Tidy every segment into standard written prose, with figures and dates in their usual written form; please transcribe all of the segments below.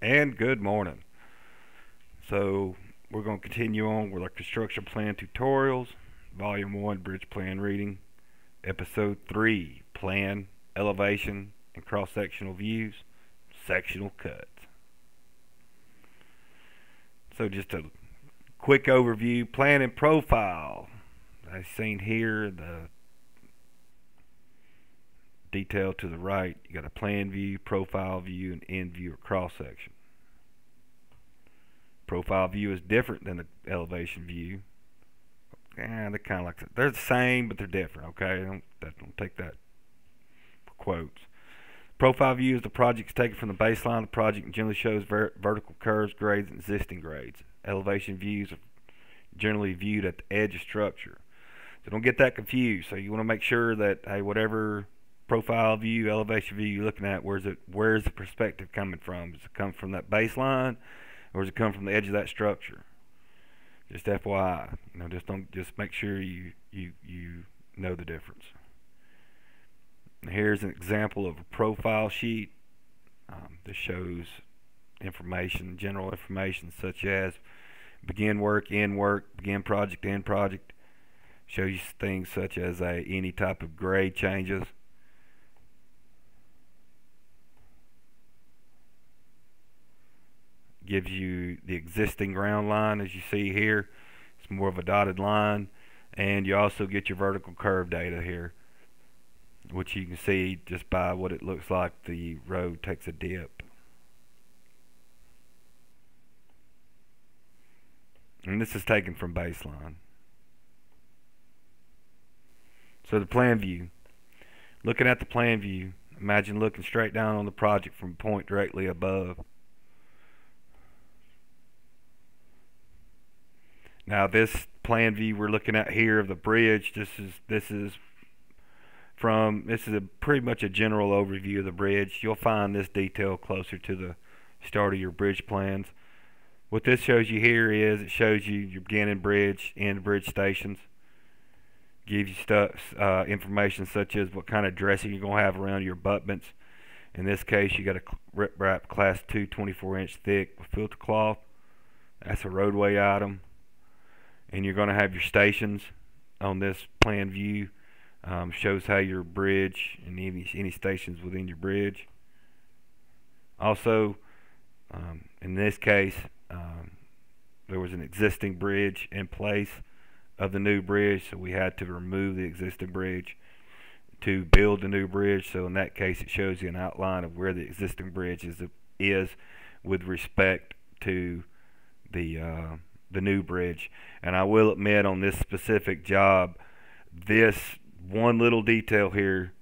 And good morning. So we're going to continue on with our construction plan tutorials, volume 1 bridge plan reading, episode 3 plan, elevation, and cross-sectional views, sectional cuts. So just a quick overview, plan and profile. As seen here, the detail to the right, you got a plan view, profile view, and end view or cross section. Profile view is different than the elevation view. They're kind of like that. They're the same, but they're different. Okay, don't take that for quotes. Profile view is the project taken from the baseline of the project and generally shows vertical curves, grades, and existing grades. Elevation views are generally viewed at the edge of structure. So don't get that confused. So you want to make sure that, hey, whatever profile view, elevation view you're looking at, where's the perspective coming from? Does it come from that baseline, or does it come from the edge of that structure? Just FYI, just make sure you know the difference. And here's an example of a profile sheet. This shows information, general information such as begin work, end work, begin project, end project. Shows you things such as any type of grade changes. Gives you the existing ground line, as you see here. It's more of a dotted line, and you also get your vertical curve data here, which you can see just by what it looks like the road takes a dip. And this is taken from baseline. So the plan view. Looking at the plan view, imagine looking straight down on the project from a point directly above. Now this plan view we're looking at here of the bridge, this is pretty much a general overview of the bridge. You'll find this detail closer to the start of your bridge plans. What this shows you here is it shows you your beginning bridge, end bridge stations. Gives you information such as what kind of dressing you're going to have around your abutments. In this case, you got a rip-wrap class 2 24-inch thick with filter cloth. That's a roadway item. And you're going to have your stations on this plan view. Shows how your bridge and any stations within your bridge. Also, in this case, there was an existing bridge in place of the new bridge, so we had to remove the existing bridge to build the new bridge. So in that case, it shows you an outline of where the existing bridge is with respect to the new bridge. And I will admit, on this specific job, this one little detail here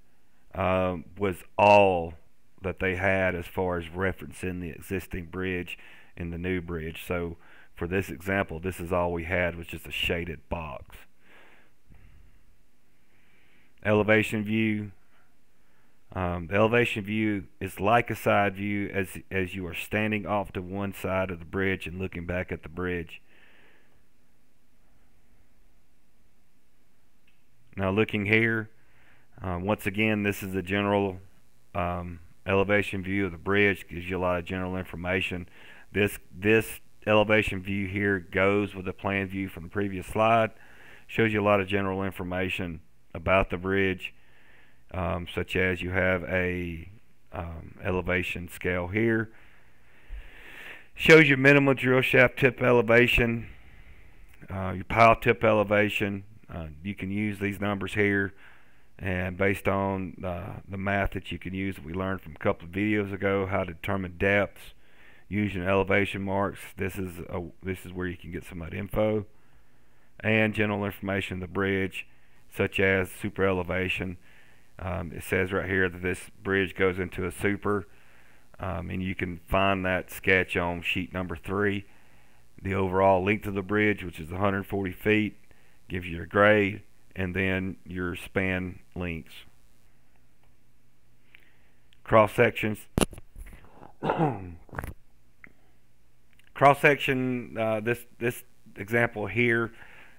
was all that they had as far as referencing the existing bridge and the new bridge. So for this example, this is all we had, was just a shaded box. Elevation view. The elevation view is like a side view as you are standing off to one side of the bridge and looking back at the bridge. Now looking here, once again, this is a general elevation view of the bridge. Gives you a lot of general information. This elevation view here goes with the plan view from the previous slide. Shows you a lot of general information about the bridge, such as you have a elevation scale here. Shows you minimum drill shaft tip elevation, your pile tip elevation. You can use these numbers here, and based on the math that you can use that we learned from a couple of videos ago, how to determine depths using elevation marks. This is where you can get some of that info, and general information of the bridge, such as super elevation. It says right here that this bridge goes into a super, and you can find that sketch on sheet number 3. The overall length of the bridge, which is 140 feet, gives you your grade, and then your span lengths. Cross sections. Cross section. This example here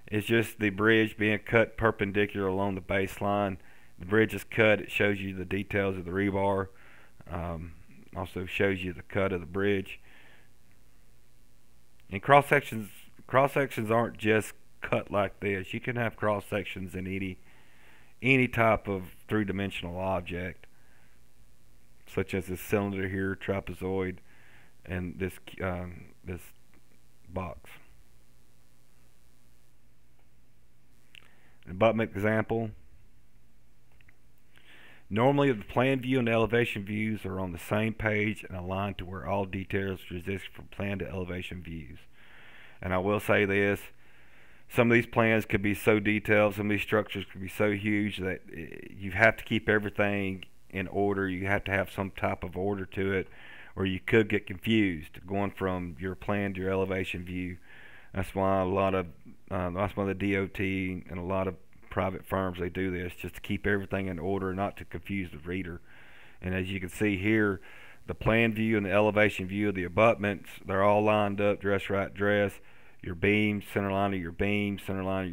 is just the bridge being cut perpendicular along the baseline. The bridge is cut. It shows you the details of the rebar. Also shows you the cut of the bridge. And cross sections aren't just cut like this. You can have cross sections in any type of three-dimensional object, such as this cylinder here, trapezoid, and this box. An abutment example. Normally the plan view and the elevation views are on the same page and aligned to where all details exist from plan to elevation views. And I will say this, some of these plans could be so detailed, some of these structures could be so huge that you have to keep everything in order. You have to have some type of order to it, or you could get confused going from your plan to your elevation view. That's why that's why the DOT and a lot of private firms, they do this just to keep everything in order, not to confuse the reader. And as you can see here, the plan view and the elevation view of the abutments, they're all lined up, dress right dress. Your beams, center line of your beams, center line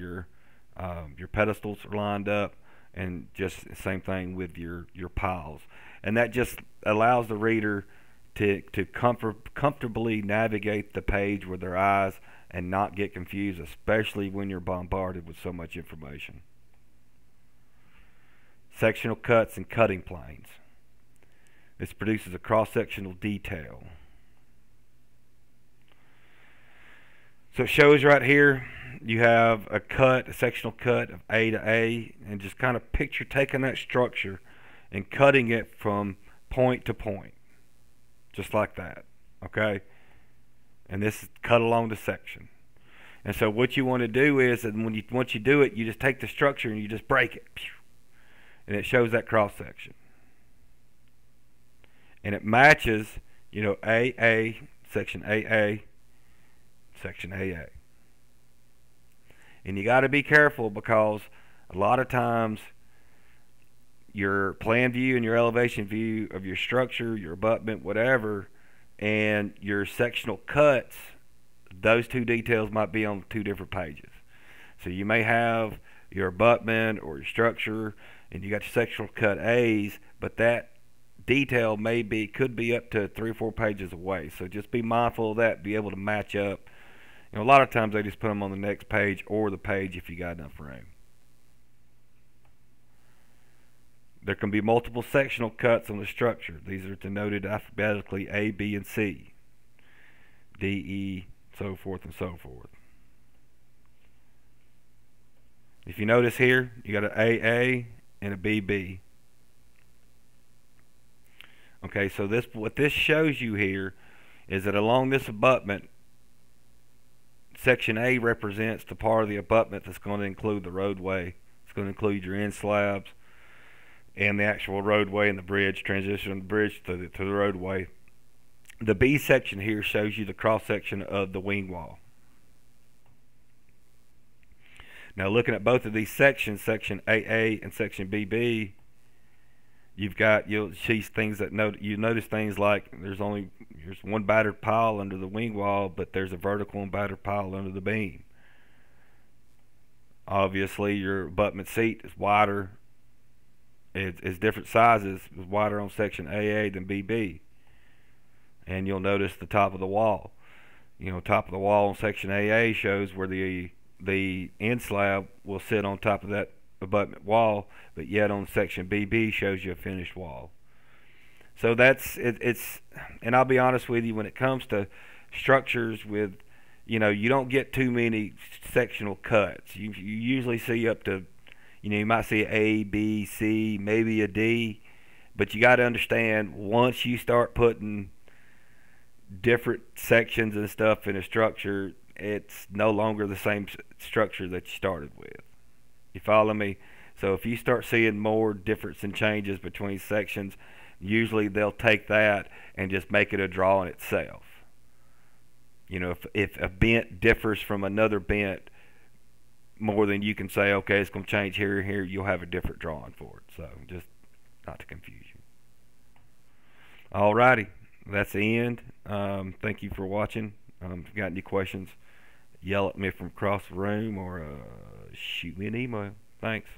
of your pedestals are lined up, and just the same thing with your piles. And that just allows the reader to comfortably navigate the page with their eyes and not get confused, especially when you're bombarded with so much information. Sectional cuts and cutting planes. This produces a cross-sectional detail. So it shows right here, you have a sectional cut of A to A, and just kind of picture taking that structure and cutting it from point to point, just like that, okay? And this is cut along the section. And so what you want to do is, that once you do it, you just take the structure and you just break it, and it shows that cross section. And it matches, AA, section AA, section AA. And you got to be careful, because a lot of times your plan view and your elevation view of your structure, your abutment, whatever, and your sectional cuts, those two details might be on two different pages. So you may have your abutment or your structure, and you got your sectional cut A's, but that detail could be up to 3 or 4 pages away. So just be mindful of that, be able to match up. A lot of times they just put them on the next page or the page if you got enough room. There can be multiple sectional cuts on the structure. These are denoted alphabetically A, B, and C. D, E, so forth and so forth. If you notice here, you got an AA and a BB. Okay, so what this shows you here is that along this abutment, section A represents the part of the abutment that's going to include the roadway. It's going to include your end slabs and the actual roadway and the bridge, transition of the bridge to the roadway. The B section here shows you the cross section of the wing wall. Now looking at both of these sections, section AA and section BB, you'll see things that you notice things like there's one battered pile under the wing wall, but there's a vertical and battered pile under the beam. Obviously your abutment seat is wider. It's different sizes. It's wider on section AA than BB. And you'll notice the top of the wall. Top of the wall on section AA shows where the end slab will sit on top of that abutment wall, but yet on section BB shows you a finished wall. So that's it's and I'll be honest with you, when it comes to structures with you don't get too many sectional cuts. You usually see up to you might see A, B, C, maybe a D, but you got to understand, once you start putting different sections and stuff in a structure, it's no longer the same structure that you started with. You follow me? So if you start seeing more difference and changes between sections, usually they'll take that and just make it a drawing itself. If a bent differs from another bent more than you can say, okay, it's going to change here and here, you'll have a different drawing for it. So just not to confuse you. Alrighty, that's the end. Thank you for watching. If you got any questions, yell at me from across the room, or shoot me an email. Thanks.